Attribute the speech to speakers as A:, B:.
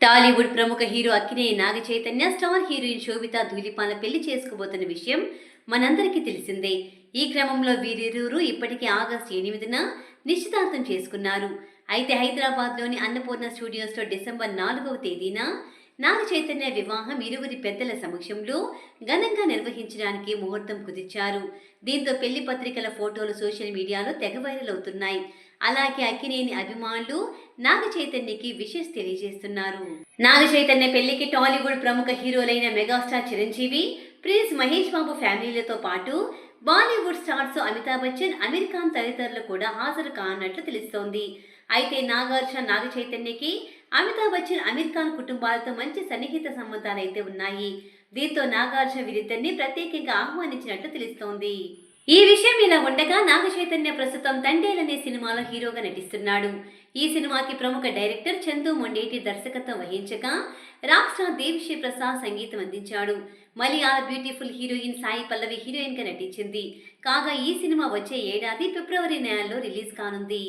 A: టాలీవుడ్ ప్రముఖ hero Akkineni Naga Chaitanya star heroine Sobhita Dhulipala పెళ్లి చేసుకోబోతున్న విషయం మనందరికీ తెలిసిందే. ఈ క్రమంలో వీరిరువురు ఇప్పటికే ఆగస్టు 8న నిశ్చితార్థం చేసుకున్నారు. అయితే హైదరాబాద్లోని అన్నపూర్ణ స్టూడియోస్లో డిసెంబర్ 4వ తేదీన నాగచైతన్య వివాహం ఇరువురి పెద్దల సమక్షంలో ఘనంగా నిర్వహించడానికి ముహూర్తం కుదిర్చారు. దీంతో పెళ్లి పత్రికల ఫోటోలు సోషల్ మీడియాలో తెగ వైరల్ అవుతున్నాయి. అలాగే అక్కినేని అభిమానులు నాగచైతన్యకి విషెస్ తెలియజేస్తున్నారు. నాగచైతన్య పెళ్లికి టాలీవుడ్ ప్రముఖ హీరోలైన మెగాస్టార్ చిరంజీవి, ప్రిన్స్ మహేష్ బాబు ఫ్యామిలీలతో పాటు బాలీవుడ్ స్టార్స్ అమితాబ్ బచ్చన్, అమీర్ ఖాన్ తదితరులు కూడా హాజరు కానున్నట్లు తెలుస్తోంది. అయితే నాగార్జున నాగచైతన్యకి అమితాబ్ బచ్చన్, అమీర్ ఖాన్ కుటుంబాలతో మంచి సన్నిహిత సంబంధాలైతే ఉన్నాయి. దీంతో నాగార్జున వీరిద్దరిని ప్రత్యేకంగా ఆహ్వానించినట్లు తెలుస్తోంది. ఈ విషయం ఇలా ఉండగా నాగచైతన్య ప్రస్తుతం తండేల్ అనే సినిమాలో హీరోగా నటిస్తున్నాడు. ఈ సినిమాకి ప్రముఖ డైరెక్టర్ చందు మొండేటి దర్శకత్వం వహించగా రాక్ స్టార్ దేవిశ్రీ ప్రసాద్ సంగీతం అందించాడు. మలయాళ beautiful heroine Sai Pallavi heroine గా నటించింది. కాగా ఈ సినిమా వచ్చే ఏడాది ఫిబ్రవరి నెలలో రిలీజ్ కానుంది.